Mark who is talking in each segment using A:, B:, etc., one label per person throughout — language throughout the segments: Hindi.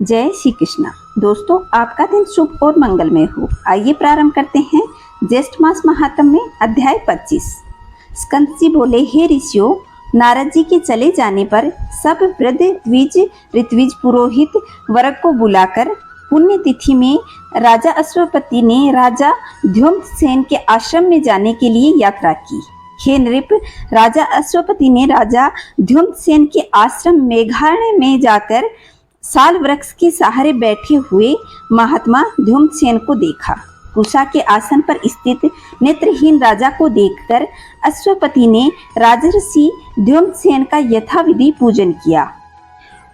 A: जय श्री कृष्णा। दोस्तों, आपका दिन शुभ और मंगलमय हो। आइए प्रारंभ करते हैं ज्येष्ठ मास महात्म्य में अध्याय 25। स्कंद जी बोले, हे ऋषियों, नारद जी के चले जाने पर सब वृद्ध द्विज ऋत्विज पुरोहित वर्ग को बुलाकर पुण्य तिथि में राजा अश्वपति ने राजा ध्युम्नसेन के आश्रम में जाने के लिए यात्रा की। हे नृप, राजा अश्वपति ने राजा ध्युम्नसेन के आश्रम मेघारण्य में जाकर साल वृक्ष के सहारे बैठे हुए महात्मा ध्युम्नसेन को देखा। कुशा के आसन पर स्थित नेत्रहीन राजा को देखकर अश्वपति ने राजर्षि ध्युम्नसेन का यथाविधि पूजन किया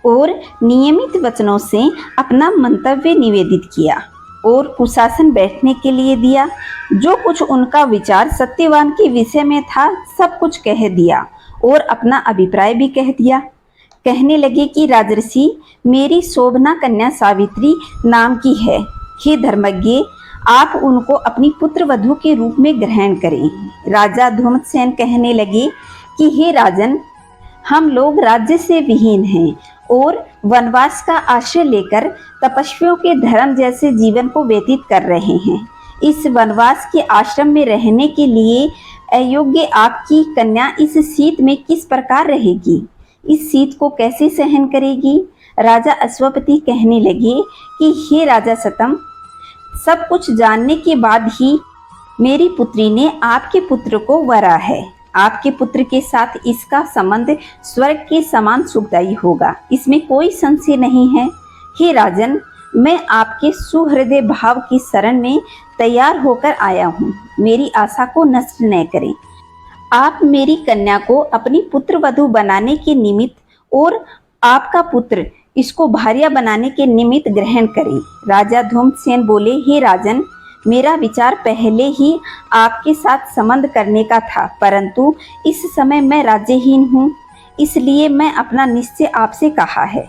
A: और नियमित वचनों से अपना मंतव्य निवेदित किया और कुशासन बैठने के लिए दिया। जो कुछ उनका विचार सत्यवान के विषय में था सब कुछ कह दिया और अपना अभिप्राय भी कह दिया। कहने लगे कि राजर्षि, मेरी शोभना कन्या सावित्री नाम की है। हे धर्मज्ञ, आप उनको अपनी पुत्र वधू के रूप में ग्रहण करें। राजा ध्युम्नसेन कहने लगे कि हे राजन, हम लोग राज्य से विहीन हैं और वनवास का आश्रय लेकर तपस्वियों के धर्म जैसे जीवन को व्यतीत कर रहे हैं। इस वनवास के आश्रम में रहने के लिए अयोग्य आपकी कन्या इस शीत में किस प्रकार रहेगी? इस शीत को कैसे सहन करेगी? राजा अश्वपति कहने लगे कि हे राजा सतम, सब कुछ जानने के बाद ही मेरी पुत्री ने आपके पुत्र को वरा है। आपके पुत्र के साथ इसका संबंध स्वर्ग के समान सुखदायी होगा, इसमें कोई संशय नहीं है। हे राजन, मैं आपके सुहृदय भाव की शरण में तैयार होकर आया हूँ। मेरी आशा को नष्ट न करें। आप मेरी कन्या को अपनी पुत्र वधू बनाने के निमित्त और आपका पुत्र इसको भार्या बनाने के निमित्त ग्रहण करें। राजा ध्युम्नसेन बोले, हे राजन, मेरा विचार पहले ही आपके साथ संबंध करने का था, परंतु इस समय मैं राज्यहीन हूँ, इसलिए मैं अपना निश्चय आपसे कहा है।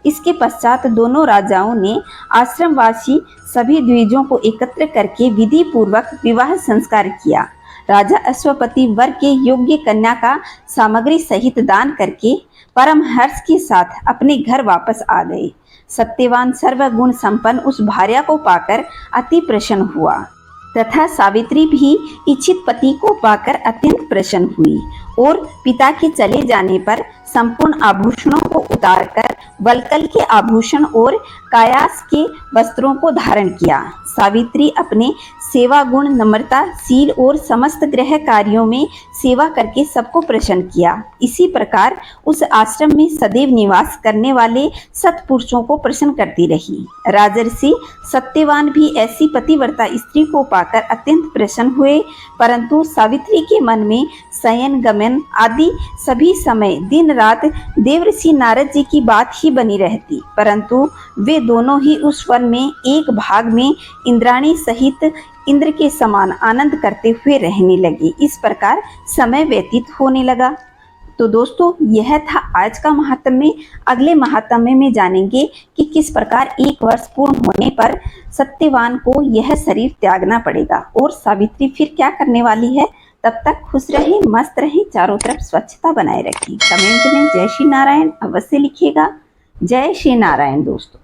A: इसके पश्चात दोनों राजाओं ने आश्रमवासी सभी द्विजों को एकत्र करके विधि पूर्वक विवाह संस्कार किया। राजा अश्वपति वर के योग्य कन्या का सामग्री सहित दान करके परम हर्ष के साथ अपने घर वापस आ गए। सत्यवान सर्वगुण संपन्न उस भार्या को पाकर अति प्रसन्न हुआ तथा सावित्री भी इच्छित पति को पाकर अत्यंत प्रसन्न हुई और पिता के चले जाने पर संपूर्ण आभूषणों को उतारकर वल्कल के आभूषण और कायास के वस्त्रों को धारण किया। सावित्री अपने सेवा गुण, नम्रता, शील और समस्त गृह कार्यों में सेवा करके सबको प्रसन्न किया। इसी प्रकार उस आश्रम में सदैव निवास करने वाले सत्पुरुषों को प्रसन्न करती रही। राजर्षि सत्यवान भी ऐसी पतिव्रता स्त्री को पाकर अत्यंत प्रसन्न हुए, परंतु सावित्री के मन में शयन, गमन आदि सभी समय दिन रात देवर्षि नारद जी की बात ही बनी रहती, परंतु वे दोनों ही उस वन में एक भाग में इंद्राणी सहित इंद्र के समान आनंद करते हुए रहने लगे। इस प्रकार समय व्यतीत होने लगा। तो दोस्तों, यह था आज का महात्म्य। अगले महात्म्य में जानेंगे कि किस प्रकार 1 वर्ष पूर्ण होने पर सत्यवान को यह शरीर त्यागना पड़ेगा और सावित्री फिर क्या करने वाली है। तब तक खुश रहें, मस्त रहें, चारों तरफ स्वच्छता बनाए रखें। कमेंट में जय श्री नारायण अवश्य लिखिएगा। जय श्री नारायण दोस्तों।